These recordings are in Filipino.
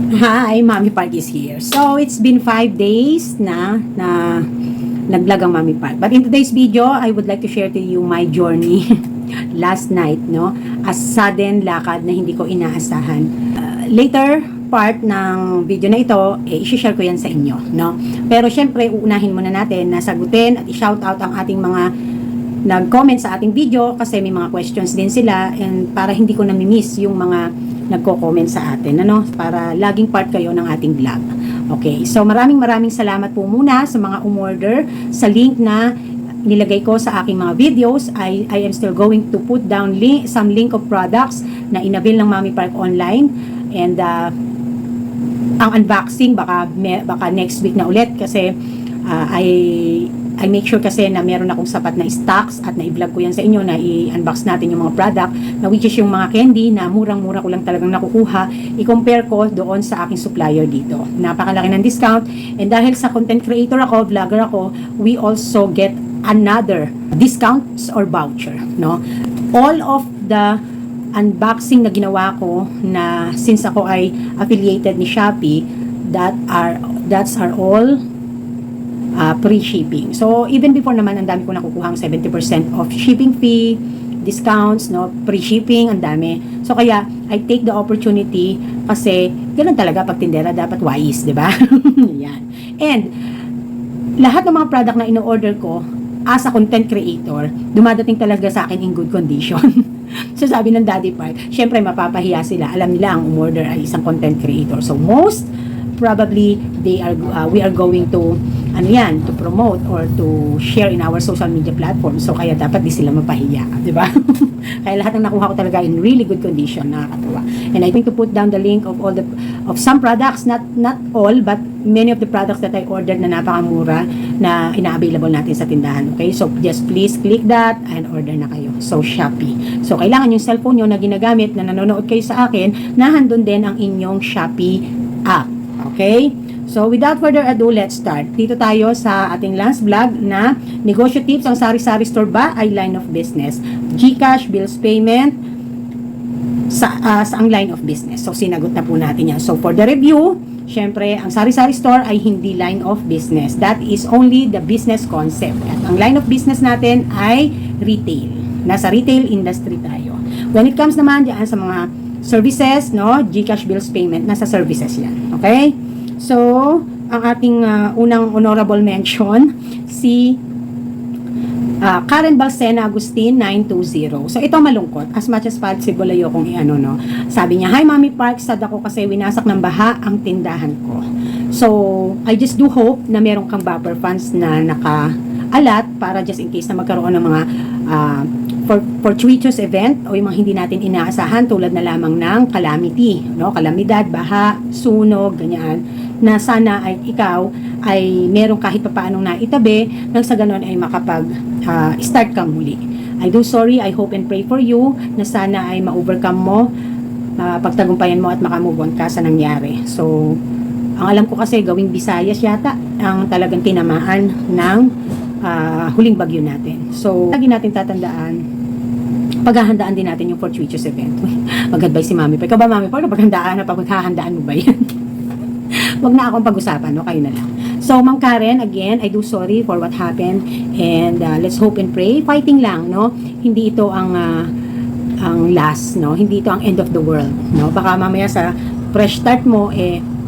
Hi, Mommy Park is here. So, it's been 5 days na nag-vlog ang Mommy Park. But in today's video, I would like to share to you my journey last night, no? A sudden lakad na hindi ko inaasahan. Later part ng video na ito, i-share ko yan sa inyo, no? Pero syempre, uunahin muna natin na sagutin at i-shoutout ang ating mga nag-comment sa ating video kasi may mga questions din sila and para hindi ko nami-miss yung mga nagko-comment sa atin, ano, para laging part kayo ng ating vlog. Okay, so maraming salamat po muna sa mga umorder sa link na nilagay ko sa aking mga videos. I am still going to put down some link of products na inavail ng Mommy Park online and ang unboxing baka next week na ulit kasi I make sure kasi na meron akong sapat na stocks at na-i-vlog ko yan sa inyo na i-unbox natin yung mga product na which is yung mga candy na murang-mura ko lang talagang nakukuha. I-compare ko doon sa aking supplier dito. Napakalaki ng discount and dahil sa content creator ako, vlogger ako, we also get another discounts or voucher, no? All of the unboxing na ginawa ko na since ako ay affiliated ni Shopee, that's are all pre-shipping. So, even before naman, ang dami ko nakukuha ang 70% of shipping fee, discounts, no, pre-shipping, ang dami. So, kaya, I take the opportunity kasi, ganoon talaga pag tindera, dapat wise, di ba? Yan. And, lahat ng mga product na ino-order ko, as a content creator, dumadating talaga sa akin in good condition. So, sabi ng Daddy Park, syempre, mapapahiya sila. Alam nila ang umorder ay isang content creator. So, most probably, we are going to to promote or to share in our social media platforms. So, kaya dapat di sila mapahiya, di ba? Kaya lahat ng nakuha ko talaga in really good condition, nakakatawa. And I think to put down the link of some products, not all, but many of the products that I ordered na napakamura na ina-available natin sa tindahan. Okay? So, just please click that and order na kayo. So, Shopee. So, kailangan yung cellphone nyo na ginagamit na nanonood kayo sa akin, nahandun din ang inyong Shopee app. Okay? So, without further ado, let's start. Dito tayo sa ating last vlog na negosyo tips. Ang sari-sari store ba ay line of business? GCash, bills payment, ang line of business. So, sinagot na po natin yan. So, for the review, syempre, ang sari-sari store ay hindi line of business. That is only the business concept. At ang line of business natin ay retail. Nasa retail industry tayo. When it comes naman dyan sa mga services, no, GCash, bills payment, nasa services yan. Okay? So, ang ating unang honorable mention, si Karen Balsena Agustin 920. So, ito malungkot. As much as possible, ayokong i-ano, no. Sabi niya, "Hi, Mommy Park, sad ako kasi winasak ng baha ang tindahan ko." So, I just do hope na meron kang buffer funds na naka-alat para just in case na magkaroon ng mga fortuitous event o yung mga hindi natin inaasahan tulad na lamang ng calamity, no? Kalamidad, baha, sunog, ganyan, na sana ay ikaw ay meron kahit papaanong naitabi nang sa ganon ay start kang muli. I do sorry, I hope and pray for you na sana ay ma-overcome mo, pagtagumpayan mo at makamove on ka sa nangyari. So, ang alam ko kasi gawing Visayas yata ang talagang tinamaan ng huling bagyo natin. So, lagi natin tatandaan, paghahandaan din natin yung fortuitous event. Mag-advise si Mami Park. Ikaw ba, Mami Park, paghahandaan mo ba yan? Wag na akong pag-usapan, no? Kayo na lang. So, Ma'am Karen, again, I do sorry for what happened and let's hope and pray. Fighting lang, no? Hindi ito ang last, no? Hindi ito ang end of the world, no? Baka mamaya sa fresh start mo,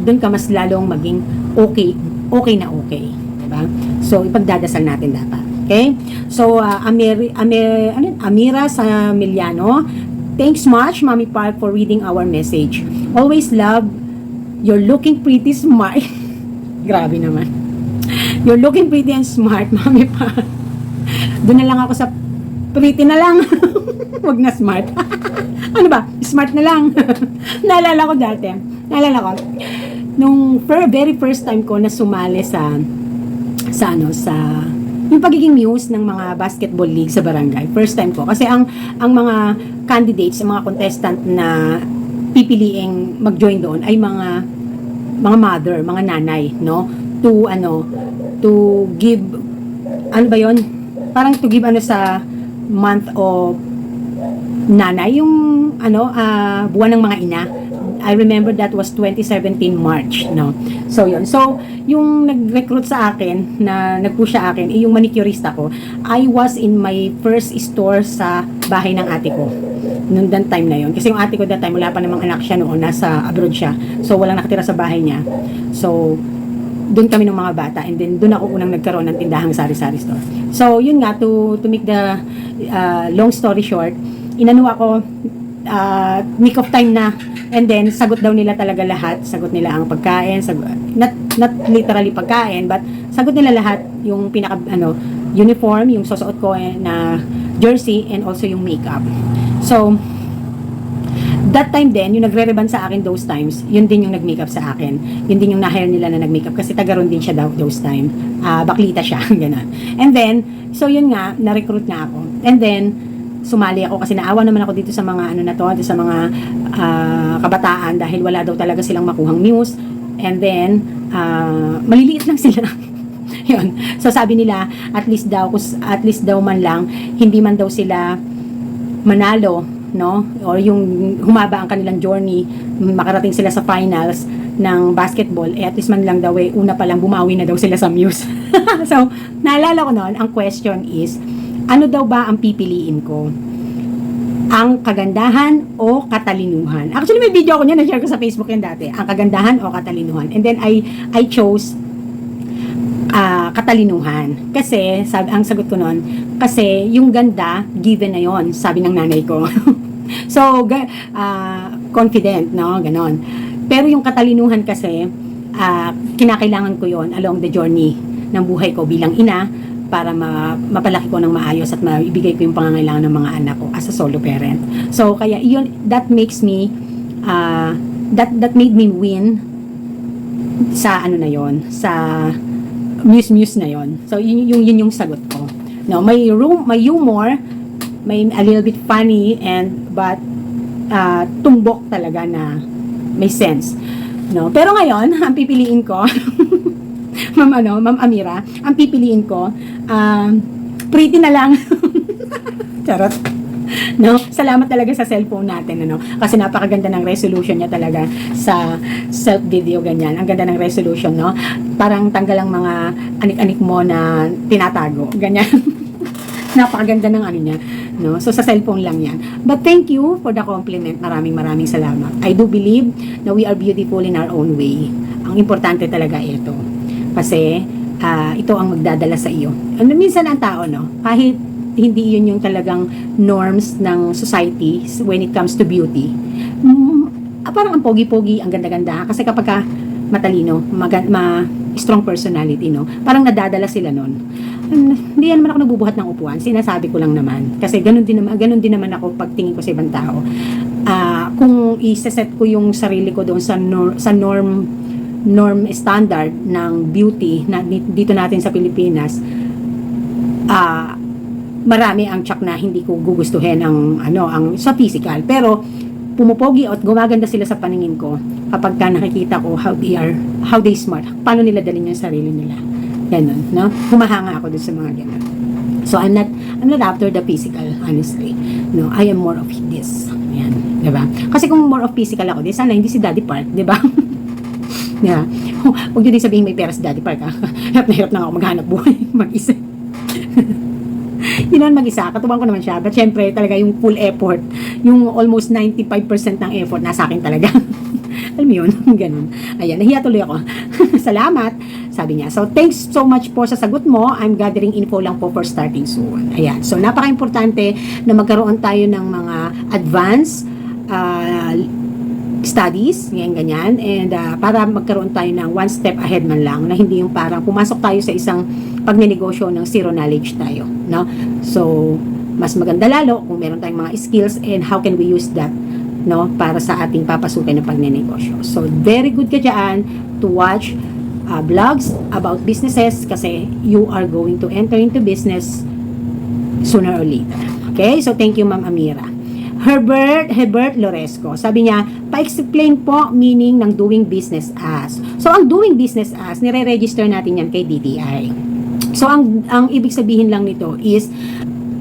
doon ka mas lalong maging okay na okay. Diba? So, ipagdadasal natin dapat. Okay? So, Amira Samiliano, thanks much, Mommy Park, for reading our message. Always love, you're looking pretty smart. Grabe naman. You're looking pretty and smart, Mommy Park. Doon na lang ako sa pretty na lang. Wag na smart. Ano ba? Smart na lang. Naalala ko dati. Nung very first time ko na sumali sa yung pagiging muse ng mga basketball league sa barangay. First time ko. Kasi ang mga candidates, ang mga contestant na pipiliing mag-join doon ay mga mother, mga nanay, no? To give, ano ba yon? Parang to give sa month of nanay, yung buwan ng mga ina. I remember that was 2017 March, no? So, yun. So, yung nag-recruit sa akin, na nag-push sa akin, yung manicurista ko, I was in my first store sa bahay ng ate ko. Noong that time na yun. Kasi yung ate ko that time, wala pa namang anak siya noon, nasa abroad siya. So, walang nakatira sa bahay niya. So, doon kami ng mga bata, and then doon ako unang nagkaroon ng tindahang sari-sari store. So, yun nga, to make the long story short, inano ako, nick of time na, and then sagot daw nila talaga lahat. Sagot nila ang pagkain, not literally pagkain, but sagot nila lahat, yung pinaka uniform, yung susuot ko na jersey, and also yung makeup. So that time din, yung nagre-reban sa akin those times, yun din yung nag-makeup sa akin. Yun din yung na-hire nila na nag-makeup kasi taga-ron din siya those time. Baklita siya, gano'n. And then, so yun nga, na-recruit nga ako. And then, sumali ako kasi naawa naman ako dito sa mga sa mga kabataan dahil wala daw talaga silang makuhang news. And then, maliliit lang sila. Yun. So sabi nila, at least daw man lang, hindi man daw sila manalo, no? Or yung humaba ang kanilang journey, makarating sila sa finals ng basketball, at least man lang daw una pa lang bumawi na daw sila sa Muse. So, naalala ko noon, ang question is, ano daw ba ang pipiliin ko? Ang kagandahan o katalinuhan? Actually, may video ako niya, na-share ko sa Facebook yan dati. Ang kagandahan o katalinuhan. And then, I chose katalinuhan. Kasi, ang sagot ko noon, kasi yung ganda, given na yon, sabi ng nanay ko. So, confident, no? Ganon. Pero yung katalinuhan kasi, kinakailangan ko yon along the journey ng buhay ko bilang ina, para mapalaki ko ng maayos at maibigay ko yung pangangailangan ng mga anak ko as a solo parent. So, kaya yun, that makes me, that made me win sa na yon, sa Muse na yon. So, yun yung sagot ko. No, may humor, may a little bit funny, but tumbok talaga na may sense. No, pero ngayon, ang pipiliin ko, Ma'am Amira, ang pipiliin ko, pretty na lang. Charot. No, salamat talaga sa cellphone natin, ano, kasi napakaganda ng resolution niya talaga sa self video, ganyan. Ang ganda ng resolution, no? Parang tanggal ang mga anik-anik mo na tinatago, ganyan. Napakaganda ng niya, no? So sa cellphone lang 'yan. But thank you for the compliment. Maraming salamat. I do believe na we are beautiful in our own way. Ang importante talaga ito. Kasi ito ang magdadala sa iyo. Minsan ang tao, no, kahit hindi yun yung talagang norms ng society when it comes to beauty, parang ang pogi-pogi, ang ganda-ganda, kasi kapag ka matalino, strong personality, no, parang nadadala sila nun. Hindi naman ako nagbubuhat ng upuan, sinasabi ko lang naman, kasi ganun din naman ako pagtingin ko sa ibang tao. Kung i-set ko yung sarili ko doon sa norm standard ng beauty na dito natin sa Pilipinas, marami ang tsak na hindi ko gugustuhin ang sa physical, pero pumupogi at gumaganda sila sa paningin ko kapag ka nakikita ko how they smart, paano nila dalhin yung sarili nila, ganun, no? Humahanga ako dun sa mga ganun. So I'm not after the physical, honestly, no, I am more of this, yan, diba? Kasi kung more of physical ako, sana hindi si Daddy Park, diba? Yeah. Huwag nyo din sabihin may pera si Daddy Park, ha? Hirap na ako maghanap buhay mag-isa. Hindi naman mag-isa, katuwang ko naman siya, but syempre talaga yung full effort, yung almost 95% ng effort nasa akin talaga. Alam mo yun, ganun. Ayan, nahiya tuloy ako. Salamat, sabi niya. So thanks so much po sa sagot mo. I'm gathering info lang po for starting soon. Ayan, so napaka-importante na magkaroon tayo ng mga advanced studies, ganyan, and para magkaroon tayo ng one step ahead man lang, na hindi yung parang pumasok tayo sa isang pagnenegosyo ng zero knowledge tayo, no? So, mas maganda lalo kung meron tayong mga skills, and how can we use that, no, para sa ating papasukin na pagnenegosyo. So, very good ka dyan to watch vlogs about businesses, kasi you are going to enter into business sooner or later. Okay? So, thank you, Ma'am Amira. Herbert Loresco. Sabi niya, pa-explain po meaning ng doing business as. So, ang doing business as, nire-register natin yan kay DTI. So, ang ibig sabihin lang nito is,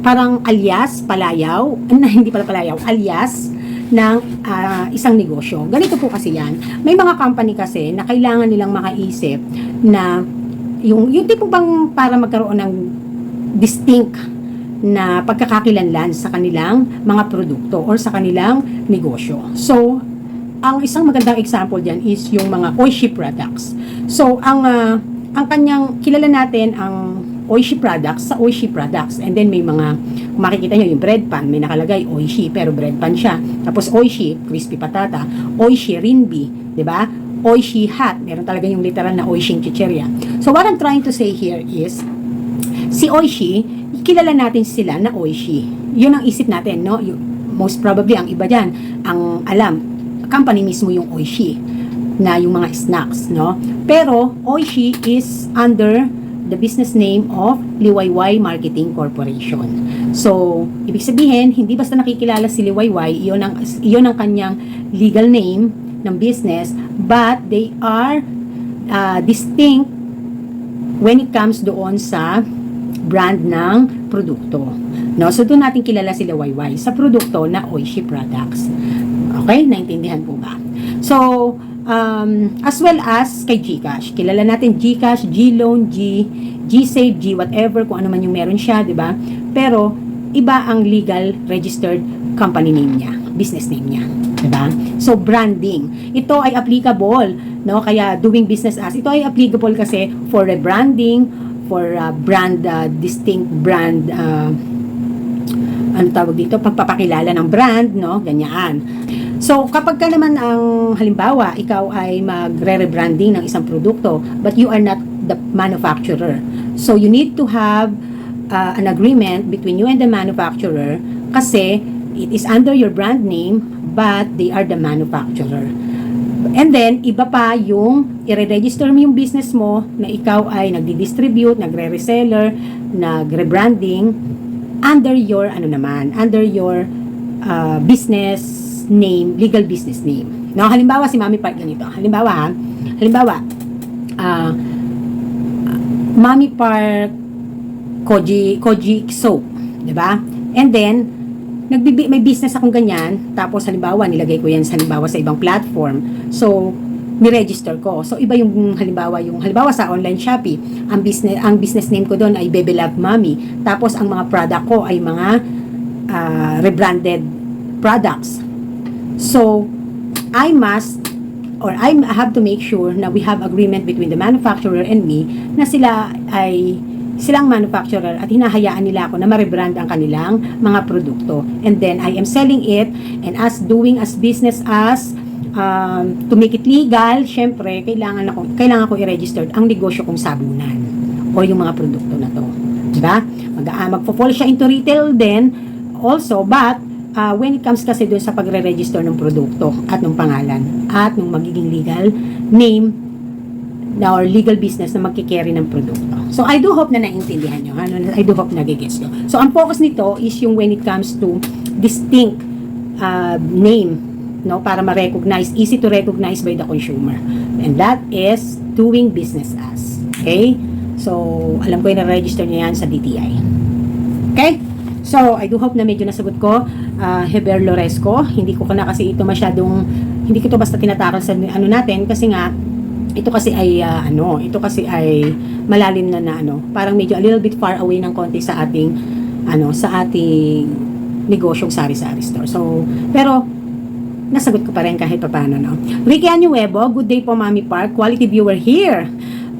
parang alias, palayaw, hindi pala palayaw, alias, ng isang negosyo. Ganito po kasi yan. May mga company kasi na kailangan nilang makaisip na yung tipo bang para magkaroon ng distinct na pagkakakilanlan sa kanilang mga produkto or sa kanilang negosyo. So, ang isang magandang example diyan is yung mga Oishi products. So, ang kanyang kilala natin ang Oishi products sa Oishi products. And then may mga makikita nyo yung bread pan, may nakalagay Oishi pero bread pan siya. Tapos Oishi crispy patata, Oishi rinbi, 'di ba? Oishi hot, meron talaga yung literal na Oishi chicheria. So what I'm trying to say here is si Oishi, kilala natin sila na Oishi. Yun ang isip natin, no? Most probably ang iba diyan ang alam company mismo yung Oishi na yung mga snacks, no? Pero Oishi is under the business name of Liwayway Marketing Corporation. So, ibig sabihin, hindi basta nakikilala si Liwayway, iyon ang kanyang legal name ng business, but they are distinct when it comes doon sa brand ng produkto. No? So, doon natin kilala si Liwayway sa produkto na Oishi products. Okay? Naintindihan po ba? So, as well as kay GCash. Kilala natin GCash, GLoan, GSave, G whatever, kung ano man yung meron siya, di ba? Pero, iba ang legal registered company name niya, business name niya, di ba? So, branding. Ito ay applicable, no? Kaya, doing business as, ito ay applicable kasi for rebranding, for brand, distinct brand, ano tawag dito, pagpapakilala ng brand, no? Ganyan. So, kapag ka naman ang halimbawa, ikaw ay magre-rebranding ng isang produkto, but you are not the manufacturer. So, you need to have an agreement between you and the manufacturer kasi it is under your brand name, but they are the manufacturer. And then, iba pa yung i-register mo yung business mo na ikaw ay nagdi-distribute, nagre-reseller, nagre-branding under your, under your business name, legal business name. No, halimbawa si Mami Park ganito. Halimbawa, Mami Park Koji soap, 'di ba? And then may business akong ganyan, tapos halimbawa nilagay ko yan sa ibang platform. So, ni-register ko. So, iba yung halimbawa sa online Shopee, ang business name ko doon ay Baby Love Mommy. Tapos ang mga product ko ay mga rebranded products. So, I have to make sure na we have agreement between the manufacturer and me na silang manufacturer at hinahayaan nila ako na ma-rebrand ang kanilang mga produkto. And then, I am selling it and doing as business as to make it legal, syempre, kailangan ko i-register ang negosyo kong sabunan o yung mga produkto na to. Diba? Magpo-fall siya into retail then also, but when it comes kasi doon sa pagre-register ng produkto at ng pangalan at ng magiging legal name na or legal business na magkikerry ng produkto. So, I do hope na naintindihan nyo. I do hope nagigets nyo. So, ang focus nito is yung when it comes to distinct name, no, para ma-recognize, easy to recognize by the consumer. And that is doing business as. Okay? So, alam ko yung na-register nyo yan sa DTI. Okay? So, I do hope na medyo nasagot ko. Heber Loresco, hindi ko kasi ito masyadong, hindi ko ito basta tinatakal sa natin kasi nga, ito kasi ay malalim na parang medyo a little bit far away ng konti sa ating negosyong sari-sari store. So, pero nasagot ko pa rin kahit paano, no. Ricky Anuevo, good day po Mami Park, quality viewer here.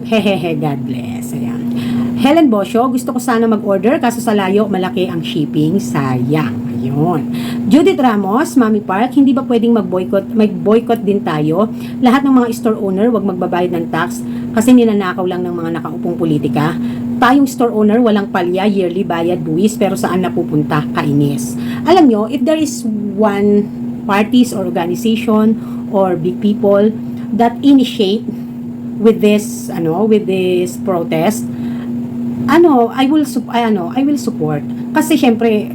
Hehehe, God bless. Ayan. Helen Bosio, gusto ko sana mag-order kaso sa layo malaki ang shipping, sayang. Ayun. Judith Ramos, Mami Park, hindi ba pwedeng mag-boycott din tayo? Lahat ng mga store owner, wag magbabayad ng tax kasi ninanakaw lang ng mga nakaupong politika. Tayong store owner, walang palya, yearly bayad, buwis, pero saan napupunta? Kainis. Alam nyo, if there is one parties or organization or big people that initiate with this protest, I will support. Kasi syempre,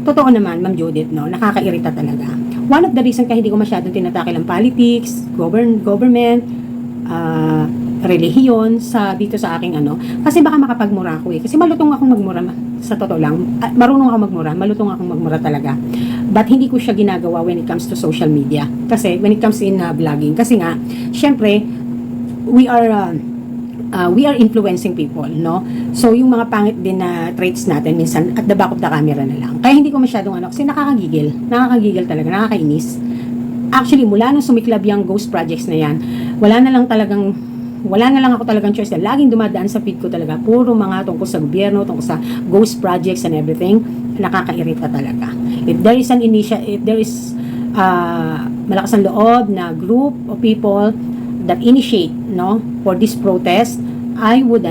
totoo naman, Ma'am Judith, nakakairita talaga. One of the reason kaya hindi ko masyadong tinatakil ang politics, government, relihiyon dito sa aking kasi baka makapagmura ako kasi malutong akong magmura sa totoo lang. Marunong akong magmura, malutong akong magmura talaga. But hindi ko siya ginagawa when it comes to social media. Kasi when it comes in vlogging. Kasi nga, syempre, we are influencing people, no? So, yung mga pangit din na traits natin, minsan, at the back of the camera na lang. Kaya hindi ko masyadong kasi nakakagigil. Nakakagigil talaga, nakakainis. Actually, mula nung sumiklab yung ghost projects na yan, wala na lang ako talagang choice na laging dumadaan sa feed ko talaga. Puro mga tungkol sa gobyerno, tungkol sa ghost projects and everything. Nakakairita talaga. If there is malakas ang loob na group of people that initiate, no, for this protest, I would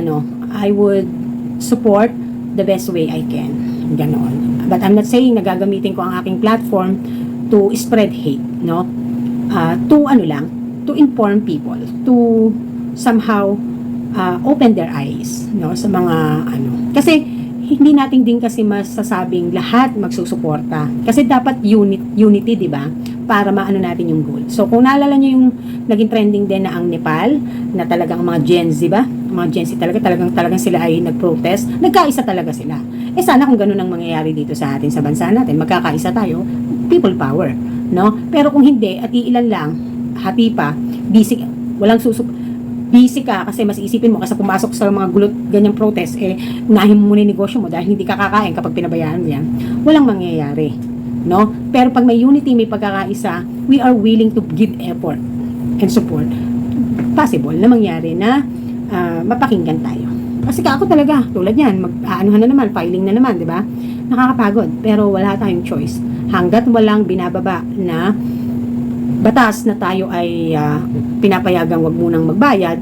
support the best way I can. Ganon. But I'm not saying na gagamitin ko ang aking platform to spread hate, no? To inform people, to somehow open their eyes, no, sa mga kasi hindi natin din kasi masasabing lahat magsusuporta. Kasi dapat unity, di ba? Para maano natin yung goal. So, kung naalala nyo yung naging trending din na ang Nepal, na talagang mga Gen Z ba? Mga Gen Z talagang sila ay nag-protest. Nagkaisa talaga sila. Sana kung ganun ang mangyayari dito sa atin, sa bansa natin, magkakaisa tayo, people power, no? Pero kung hindi, at iilan lang, hati pa, busy ka kasi mas isipin mo kasi pumasok sa mga gulot ganyang protest, unahin mo muna yung negosyo mo dahil hindi ka kakain kapag pinabayaan mo yan. Walang mangyayari, no? Pero pag may unity, may pagkakaisa, we are willing to give effort and support. Possible na mangyari na mapakinggan tayo. Kasi ako talaga, tulad yan, mag-aanuhan na naman, filing na naman, di ba? Nakakapagod, pero wala tayong choice. Hanggat walang binababa na batas na tayo ay pinapayagang wag munang magbayad,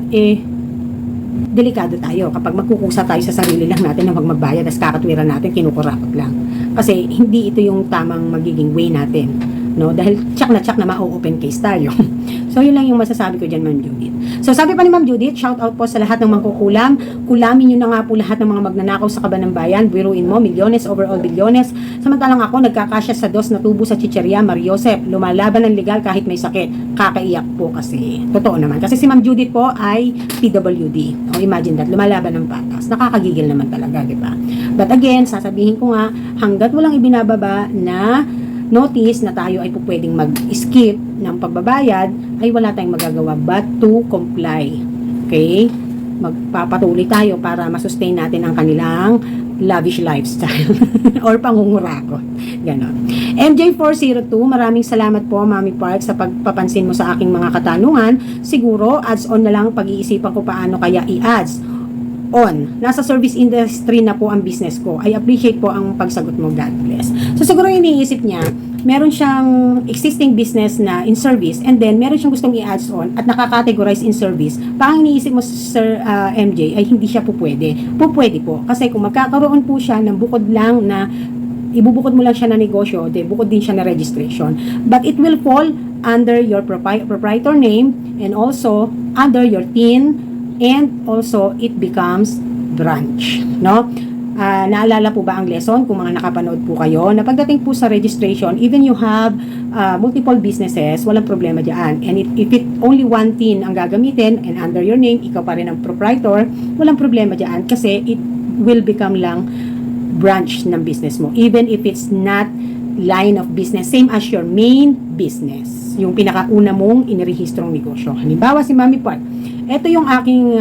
delikado tayo kapag magkukusa tayo sa sarili lang natin na wag magbayad, tas kakatwiran natin, kinukurapot lang. Kasi hindi ito yung tamang magiging way natin, no? Dahil tsak na ma-open case tayo. So, yun lang yung masasabi ko dyan, Ma'am Judith. So, sabi pa ni Ma'am Judith, shout out po sa lahat ng mangkukulam. Kulamin nyo na nga po lahat ng mga magnanakaw sa kaban ng bayan. Biruin mo, milyones over all bilyones. Samantalang ako, nagkakasya sa dos na tubo sa chicheria, Mariosep. Lumalaban ng legal kahit may sakit. Kakaiyak po kasi. Totoo naman. Kasi si Ma'am Judith po ay PWD. O, imagine that. Lumalaban ng patas. Nakakagigil naman talaga, di ba? But again, sasabihin ko nga, hanggat walang ibinababa na notice na tayo ay pwedeng mag-skip ng pagbabayad, ay wala tayong magagawa but to comply. Okay? Magpapatuloy tayo para masustain natin ang kanilang lavish lifestyle or pangungurakot. Ganon. MJ402, maraming salamat po, Mami Park, sa pagpapansin mo sa aking mga katanungan. Siguro, ads on na lang pag-iisipan ko paano kaya i-ads on. Nasa service industry na po ang business ko. I appreciate po ang pagsagot mo. God bless. So, siguro iniisip niya, meron siyang existing business na in service and then meron siyang gustong i-ads on at nakakategorize in service. Parang iniisip mo, Sir MJ, ay hindi siya po pwede. Pwede po. Kasi kung magkakaroon po siya ng bukod lang na ibubukod mo lang siya na negosyo, bukod din siya na registration. But it will fall under your proprietor name and also under your TIN, and also it becomes branch, no? Naalala po ba ang lesson kung mga nakapanood po kayo na pagdating po sa registration, even you have multiple businesses, walang problema dyan. And if it only one TIN ang gagamitin and under your name, ikaw pa rin ang proprietor, walang problema dyan kasi it will become lang branch ng business mo, even if it's not line of business, same as your main business, yung pinakauna mong inirehistrong negosyo. Halimbawa si Mami Park, ito yung aking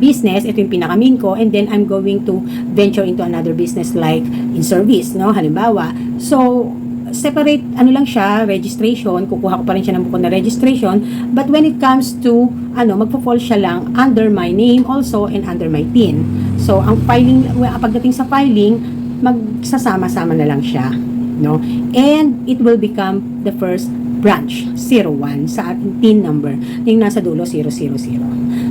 business, ito yung pinaka-main ko, and then I'm going to venture into another business like in service, no? Halimbawa, so separate, lang siya, registration, kukuha ko pa rin siya ng bukod na registration, but when it comes to, magpo-fall siya lang under my name also and under my TIN. So, ang filing, pagdating sa filing, magsasama-sama na lang siya, no? And it will become the first branch 01 sa ating TIN number yung nasa dulo 000.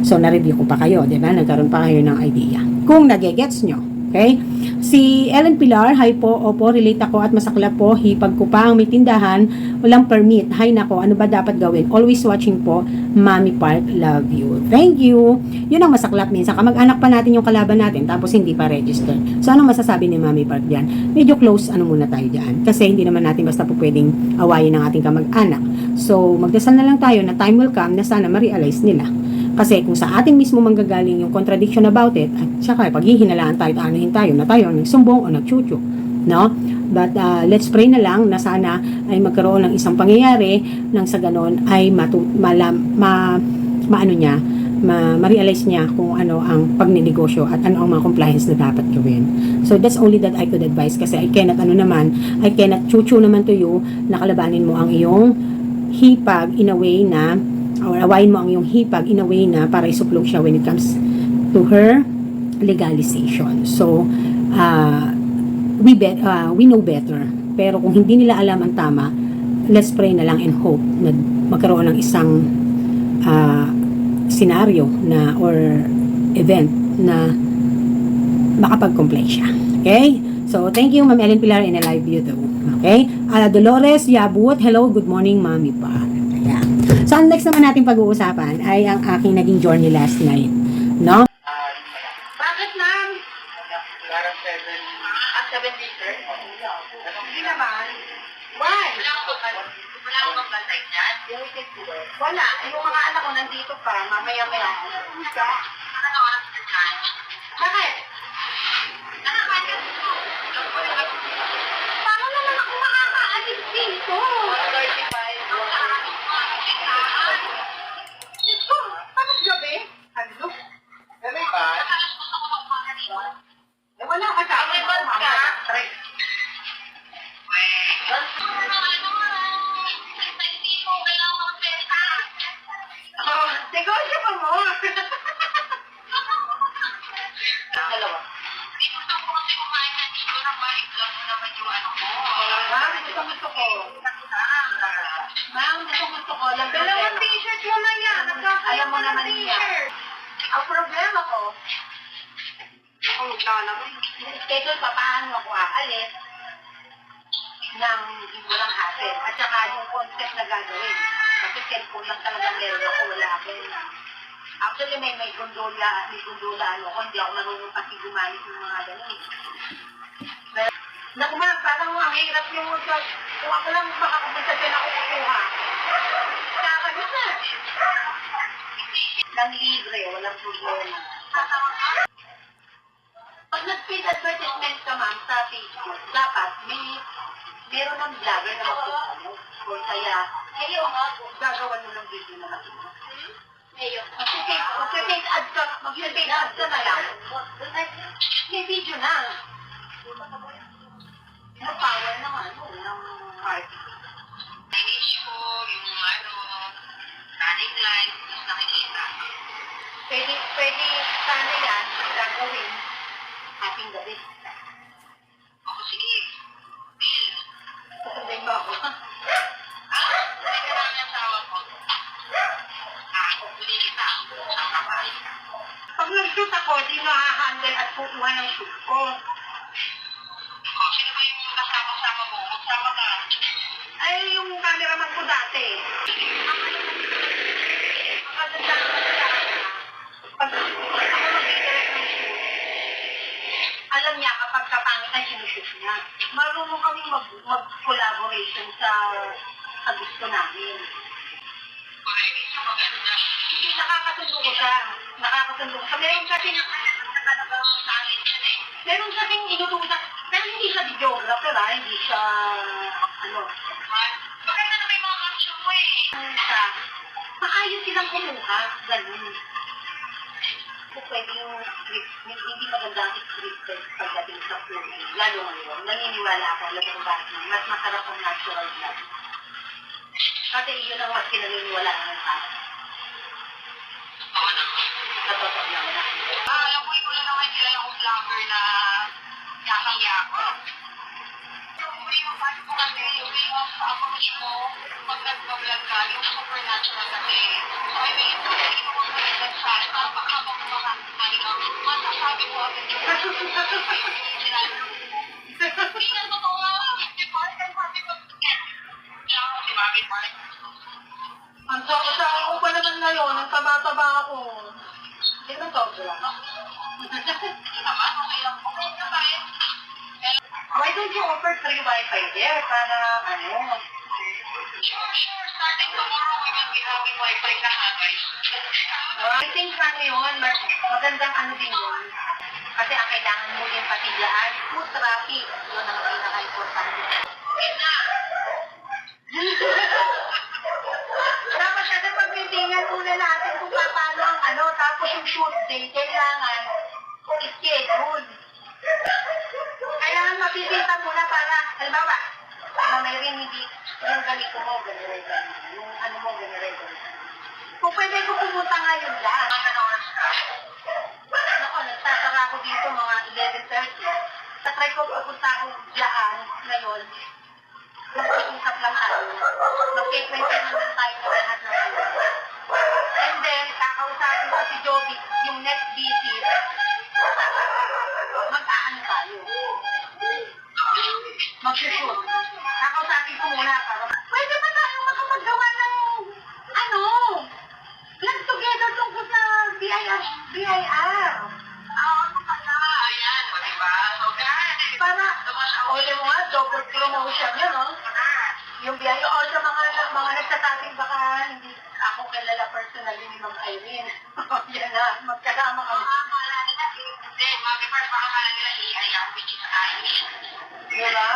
So na-review ko pa kayo, di ba? Nagkaroon pa kayo ng idea kung nagegets nyo. Okay? Si Ellen Pilar, hi po, opo, relate ako at masaklap po, hipag ko pa ang may tindahan, walang permit, hi nako, ano ba dapat gawin? Always watching po, Mami Park, love you. Thank you. Yun ang masaklap minsan, kamag-anak pa natin yung kalaban natin, tapos hindi pa registered. So, anong masasabi ni Mami Park dyan? Medyo close, muna tayo dyan. Kasi hindi naman natin basta po pwedeng awayin ng ating kamag-anak. So, magdasal na lang tayo na time will come na sana ma-realize nila. Kasi kung sa atin mismo manggagaling yung contradiction about it, at saka paghihinalaan tayo, anuhin tayo na tayo ang nagsumbong o nagchuchu, no? But let's pray na lang na sana ay magkaroon ng isang pangyayari nang sa ganon ay ma-realize niya kung ano ang pagnenegosyo at ano ang mga compliance na dapat gawin. So that's only that I could advise kasi I cannot chuchu naman to you na kalabanin mo ang iyong hipag in a way na or awayin mo ang iyong hipag in a way na para isuplong siya when it comes to her legalization. So we know better. Pero kung hindi nila alam ang tama, let's pray na lang and hope na magkaroon ng isang scenario na or event na makapag-comply siya. Okay? So, thank you, Ma'am Ellen Pilar, and I love you too. Okay? Dolores Yabut, hello, good morning, Mami pa. Ayan. So, ang next naman natin pag-uusapan ay ang aking naging journey last night. No? Bakit, ma'am? At 7 liter? Hindi naman. Why? Wala akong magbantay dyan. Wala. Yung mga anak ko nandito pa, mamaya-maya. Ano oras na dyan? Bakit? Paano naman ako makakaalis dito? 35. Bakit gabi? Ano? Gabi ba? Wala ka sa akin. Negosyo pa mo. Dalawa. Gusto ko kasi kumain na dito na ma-vlog mo naman yung ano ko. Ma'am, gusto ko. Ma'am, gusto ko. Dalawang t-shirt mo na yan. Alam mo naman niya. Ang problema ko, ang naglalagay. Schedule pa paano ako aalis ng walang hassle. At saka yung concept na gagawin. Kasi cellphone lang talaga meron ako, wala ako. Actually, may gondola ano ko, hindi ako marunong kasi gumamit ng mga ganun. Pero, naku ma'am, parang ang hirap yung kung ako lang makakapunta dyan ako kukuha. Kakabit na. Nang libre, walang problema. Pag nag-paid advertisement ka ma'am sa Facebook, dapat meron ng vlogger na magpupunod. O kaya, gagawan mo ng video na matulog. Mag-paid ads ka na lang. May video na. Yung power naman, ng marketing. Image ko, yung running line, mas nakikita. Pwede sana yan, gagawin, ating gabi. Ako, sige. Bill. Sasabihin ba ako? Nagkarang yung tawa ko. Huli kita. Pag nag-shoot ako, sino hahandle at kukuha ng shoot ko? Sino ba yung kasama-sama mo? Magsama ka? Ay, yung cameraman ko dati. Ang pag ako mag-direct ng shoot, alam niya kapag kapangit ang sinushoot niya. Marunong kami mag-collaboration sa gusto namin. Nakakasundo ko siya. Meron kasing inutusan. Pero hindi siya videographer, hindi siya, Maganda na may mga action ko maayos silang kumuha. Ganun. Kung pwede yung script, hindi maganda ang scripted pagdating sa film. Lalo ngayon, naniniwala ako, alam mo ba, mas masarap ang natural blood. Kasi yun ang mas kinaniniwala ng tao. Oo naman. Sa totoo lang na. Alam ko, ikaw lang naman kilala kong vlogger na yakang-yakang. Yung part ko kasi, yung approach mo, pag nag-vlog ka, yung supernatural kasi. So, I mean, hindi mo kung nag-vlog ka, baka habang kumakain ka, masasabi ko agad yung hindi na totoo nga, di ba? Kaya sabi ko, si Mami Park. Ang sakit ko pa naman ngayon, ang taba-taba ako. Hindi na sobra. Hindi naman, okay lang. Okay na ba eh? Why don't you offer free wifi there para, Sure. Starting tomorrow, we Happy wifi na hagay. I think ano yun, magandang ano din yun. Kasi ang kailangan mo din patiglaan, smooth traffic. Yun ang pinaka-importante. Na! Dapat kasi pagpipingan muna natin kung paano ang ano, tapos yung shoot day, kailangan schedule. Kailangan mapipita muna para, halimbawa, may rin hindi, yung ganito mo, ganito, yung ano mo, ganito. Kung pwede ko pumunta ngayon lang. Nako, nagsasara ako dito mga 11:30. Tatry ko pupunta ako dyan ngayon. Mag-usap lang tayo. Mag-kwentuhan lang tayo ng lahat ng ano. And then, kakausapin ko si Joby, yung next visit, mag-aano tayo. Mag-shoot. Kakausapin ko muna para, pwede ba tayo makapagawa ng, ano, lang together tungkol sa BIR. Ano pala? Ayan, o diba? So, para, o yung mga double promotion yun, no? Yung BIR, o sa mga nagsasabing baka hindi ako kilala personally ni Ma'am Irene. Yan na, magkasama kami. Hindi, mag-first baka pala nila i-ayaw, which is Irene. Diba?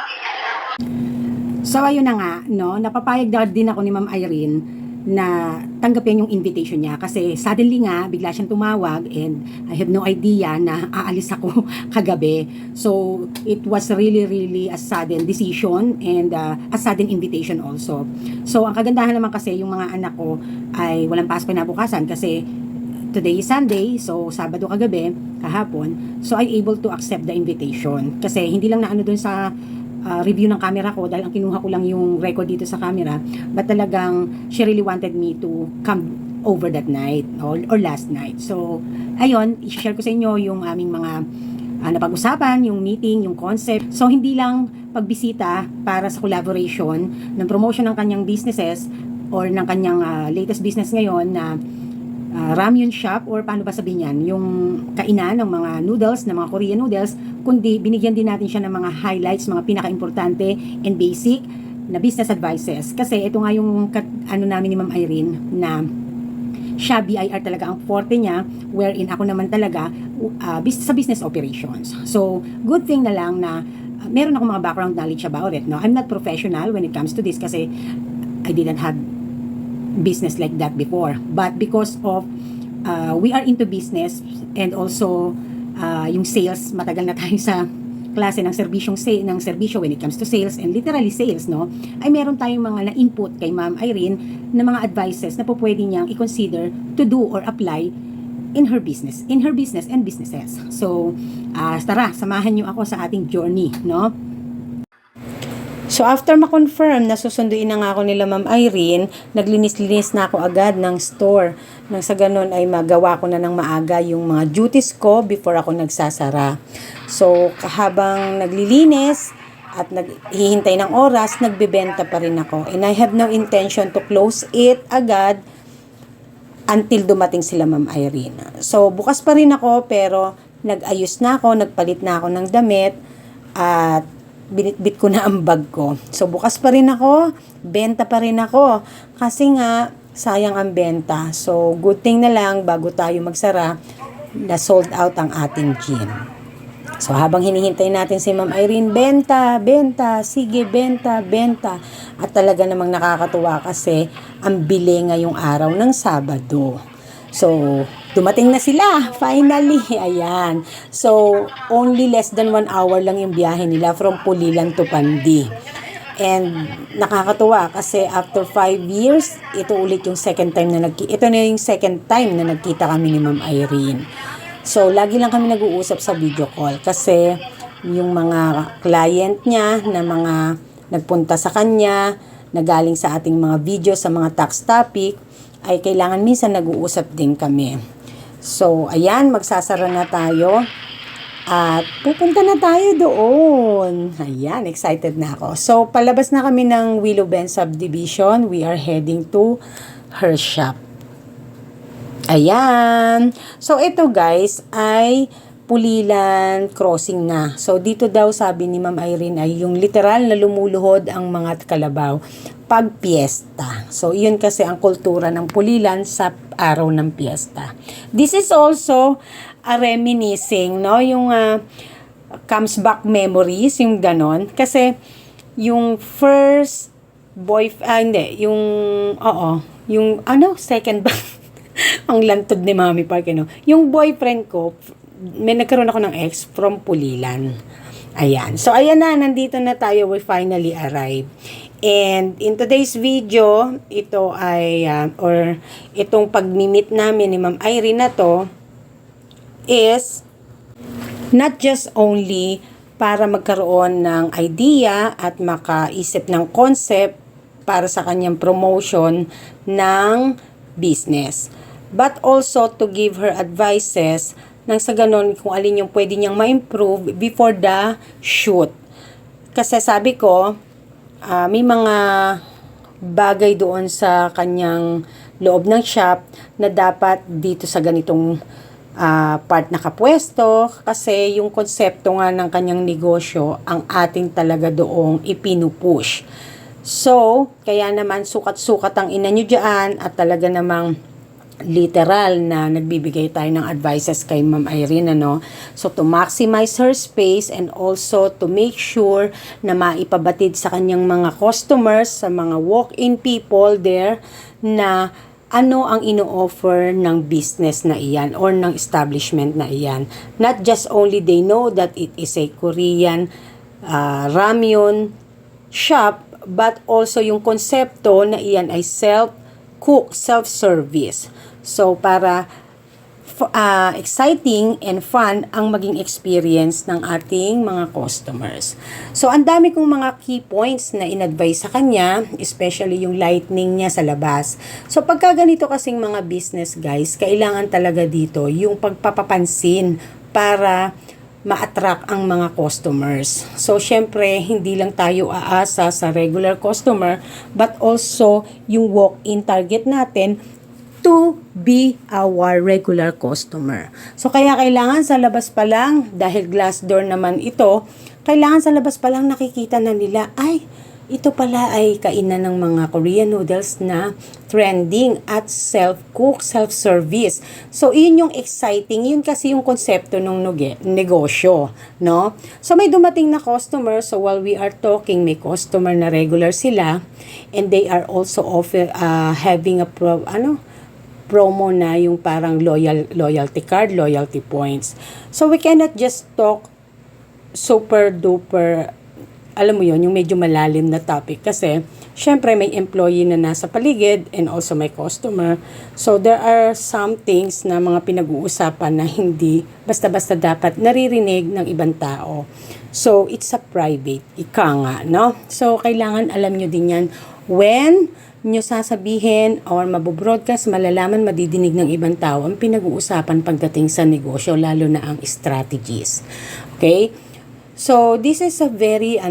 So ayun na nga, no, napapayag daw din ako ni Ma'am Irene na tanggapin yung invitation niya kasi suddenly nga bigla siyang tumawag and I have no idea na aalis ako kagabi. So it was really a sudden decision and a sudden invitation also. So ang kagandahan naman kasi yung mga anak ko ay walang pasok kinabukasan kasi today is Sunday, so Sabado kagabi, kahapon. So I able to accept the invitation kasi hindi lang na ano dun sa review ng camera ko dahil ang kinuha ko lang yung record dito sa camera, but talagang she really wanted me to come over that night or last night. So ayun, i-share ko sa inyo yung aming mga napag-usapan, yung meeting, yung concept. So hindi lang pagbisita para sa collaboration ng promotion ng kanyang businesses or ng kanyang latest business ngayon na ramyun shop or paano ba sabihin yan, yung kainan ng mga noodles, ng mga Korean noodles, kundi binigyan din natin siya ng mga highlights, mga pinaka-importante and basic na business advices. Kasi ito nga yung ano namin ni Ma'am Irene na siya BIR talaga ang forte niya, wherein ako naman talaga sa business operations. So, good thing na lang na meron ako mga background knowledge about it. No? I'm not professional when it comes to this kasi I didn't have business like that before, but because of we are into business and also yung sales, matagal na tayo sa klase ng serbisyo when it comes to sales and literally sales, no, ay meron tayong mga na-input kay Ma'am Irene na mga advices na po pwede niyang i-consider to do or apply in her business and businesses. So tara, samahan niyo ako sa ating journey, no. So after ma-confirm na susunduin na nga ako nila Ma'am Irene, naglinis-linis na ako agad ng store. Nang sa ganun ay magawa ko na ng maaga yung mga duties ko before ako nagsasara. So habang naglilinis at naghihintay ng oras, nagbebenta pa rin ako. And I have no intention to close it agad until dumating sila Ma'am Irene. So bukas pa rin ako pero nag-ayos na ako, nagpalit na ako ng damit at binitbit ko na ang bag ko. So, bukas pa rin ako, benta pa rin ako. Kasi nga, sayang ang benta. So, good thing na lang, bago tayo magsara, na sold out ang ating gin. So, habang hinihintay natin si Ma'am Irene, benta, sige, benta. At talaga namang nakakatuwa kasi ang bili ngayong araw ng Sabado. So, dumating na sila, finally, ayan. So, only less than 1 hour lang yung biyahe nila from Pulilan to Pandi. And, nakakatuwa kasi after 5 years, ito ulit yung second time na ito na yung second time na nagkita kami ni Ma'am Irene. So, lagi lang kami nag-uusap sa video call kasi yung mga client niya na mga nagpunta sa kanya, na galing sa ating mga video sa mga tax topic, ay kailangan minsan nag-uusap din kami. So, ayan, magsasara na tayo. At pupunta na tayo doon. Ayan, excited na ako. So, palabas na kami ng Willow Bend Subdivision. We are heading to her shop. Ayan. So, ito guys ay Pulilan crossing na. So, dito daw sabi ni Ma'am Irene ay yung literal na lumuluhod ang mga kalabaw. pag-piyesta. So, yun kasi ang kultura ng Pulilan sa araw ng piyesta. This is also a reminiscing, no? Yung comes back memories, yung ganon. Kasi, yung first hindi, second ba? Ang lantod ni Mami Park, Yung boyfriend ko, may nagkaroon ako ng ex from Pulilan. Ayan. So, ayan na, nandito na tayo. We finally arrived. And in today's video, ito ay, itong pag-meet namin ni Ma'am Irene na to, is not just only para magkaroon ng idea at makaisip ng concept para sa kanyang promotion ng business, but also to give her advices nang sa ganon kung alin yung pwede niyang ma-improve before the shoot. Kasi sabi ko, may mga bagay doon sa kanyang loob ng shop na dapat dito sa ganitong part nakapwesto kasi yung konsepto nga ng kanyang negosyo ang ating talaga doong ipinupush. So, kaya naman sukat-sukat ang ina nyo dyan at talaga namang literal na nagbibigay tayo ng advices kay Ma'am Irene, So, to maximize her space and also to make sure na maipabatid sa kanyang mga customers, sa mga walk-in people there, na ano ang ino-offer ng business na iyan or ng establishment na iyan. Not just only they know that it is a Korean ramyun shop, but also yung konsepto na iyan ay self-cook, self-service. So, para exciting and fun ang maging experience ng ating mga customers. So, ang dami kong mga key points na in-advise sa kanya, especially yung lightning niya sa labas. So, pagka ganito kasing mga business guys, kailangan talaga dito yung pagpapapansin para ma-attract ang mga customers. So, syempre, hindi lang tayo aasa sa regular customer, but also yung walk-in target natin to be our regular customer. So, kaya kailangan sa labas pa lang, dahil glass door naman ito, kailangan sa labas pa lang nakikita na nila, ay, ito pala ay kainan ng mga Korean noodles na trending at self-cook, self-service. So, yun yung exciting. Yun kasi yung konsepto ng negosyo, no? So, may dumating na customer. So, while we are talking, may customer na regular sila. And they are also having a promo na yung parang loyalty card, loyalty points. So, we cannot just talk super duper, alam mo yon, yung medyo malalim na topic kasi syempre may employee na nasa paligid and also may customer. So, there are some things na mga pinag-uusapan na hindi basta-basta dapat naririnig ng ibang tao. So, it's a private, ika nga, no? So, kailangan alam nyo din yan when nyo sasabihin or mabobroadcast, malalaman, madidinig ng ibang tao ang pinag-uusapan pagdating sa negosyo, lalo na ang strategies. Okay? So, this is a very,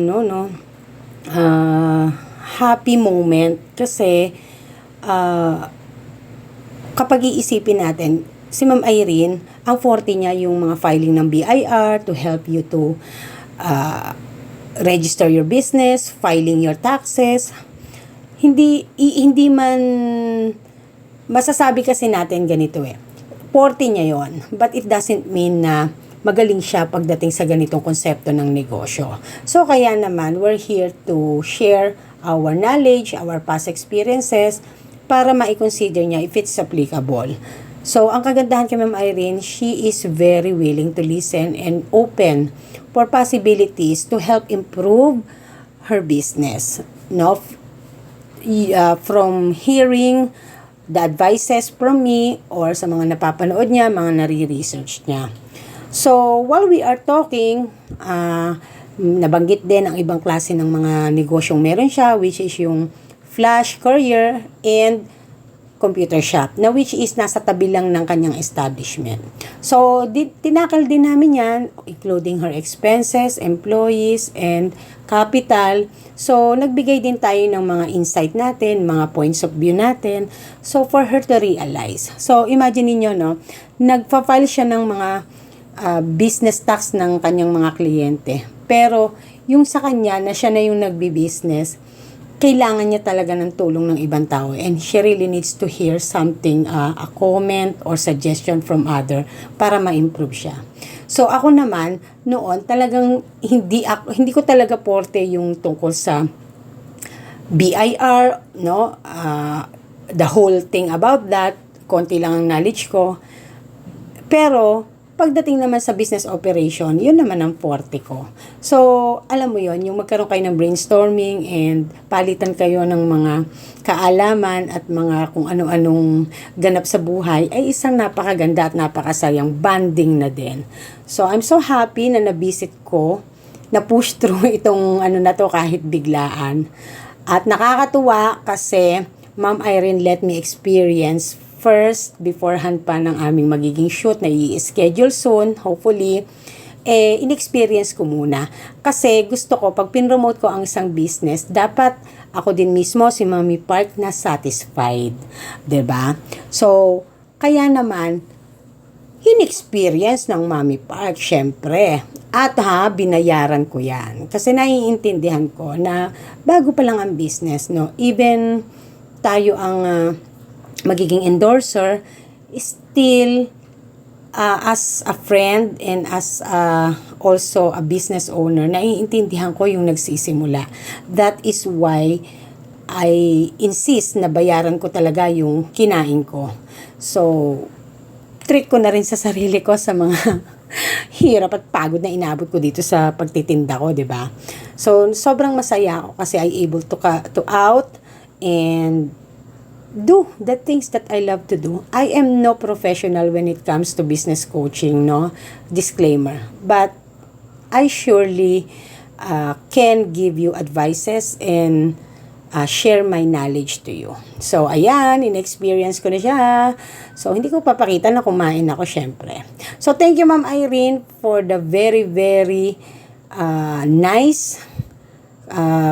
happy moment kasi kapag iisipin natin, si Ma'am Irene, ang forte niya yung mga filing ng BIR to help you to register your business, filing your taxes. Hindi man masasabi kasi natin ganito forte niya yon, but it doesn't mean na magaling siya pagdating sa ganitong konsepto ng negosyo. So, kaya naman, we're here to share our knowledge, our past experiences, para ma-consider niya if it's applicable. So, ang kagandahan kay Ma'am Irene, she is very willing to listen and open for possibilities to help improve her business. No? From hearing the advices from me or sa mga napapanood niya, mga nare-research niya. So, while we are talking, nabanggit din ang ibang klase ng mga negosyong meron siya, which is yung flash courier and computer shop, na which is nasa tabi lang ng kanyang establishment. So, tinakal din namin yan, including her expenses, employees, and capital. So, nagbigay din tayo ng mga insight natin, mga points of view natin, so for her to realize. So, imagine niyo, no, nagpa-file siya ng mga business tax ng kanyang mga kliyente. Pero, yung sa kanya, na siya na yung nagbi-business, kailangan niya talaga ng tulong ng ibang tao and she really needs to hear something, a comment or suggestion from other para ma-improve siya. So ako naman noon talagang hindi ko talaga porte yung tungkol sa BIR, no? The whole thing about that, konti lang ang knowledge ko. Pero pagdating naman sa business operation, yun naman ang forte ko. So, alam mo yun, yung magkaroon kayo ng brainstorming and palitan kayo ng mga kaalaman at mga kung ano-anong ganap sa buhay, ay isang napakaganda at napakasayang bonding na din. So, I'm so happy na nabisit ko, na push through itong na to kahit biglaan. At nakakatuwa kasi Ma'am Irene let me experience first, beforehand pa ng aming magiging shoot na i-schedule soon, hopefully, in-experience ko muna. Kasi gusto ko, pag pinromote ko ang isang business, dapat ako din mismo, si Mami Park, na satisfied. 'Di ba? So, kaya naman, in-experience ng Mami Park, syempre. At binayaran ko yan. Kasi naiintindihan ko na bago pa lang ang business, no? Even tayo ang magiging endorser, still as a friend and as also a business owner, naiintindihan ko yung nagsisimula. That is why I insist na bayaran ko talaga yung kinain ko. So, trick ko na rin sa sarili ko sa mga hirap at pagod na inabot ko dito sa pagtitinda ko, 'di ba? So, sobrang masaya ako kasi I able to out and do the things that I love to do. I am no professional when it comes to business coaching, no? Disclaimer. But I surely can give you advices and share my knowledge to you. So, ayan, in-experience ko na siya. So, hindi ko papakita na kumain ako, syempre. So, thank you, Ma'am Irene, for the very, very nice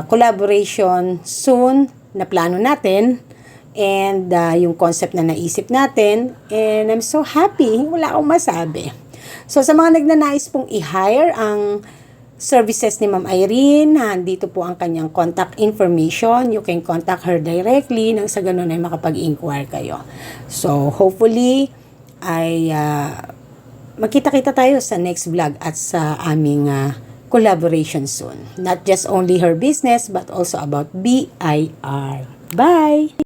collaboration soon na plano natin. And yung concept na naisip natin. And I'm so happy. Wala akong masabi. So, sa mga nagnanais pong i-hire ang services ni Ma'am Irene, nandito po ang kanyang contact information. You can contact her directly nang sa ganun ay makapag-inquire kayo. So, hopefully, ay magkita-kita tayo sa next vlog at sa aming collaboration soon. Not just only her business, but also about BIR. Bye!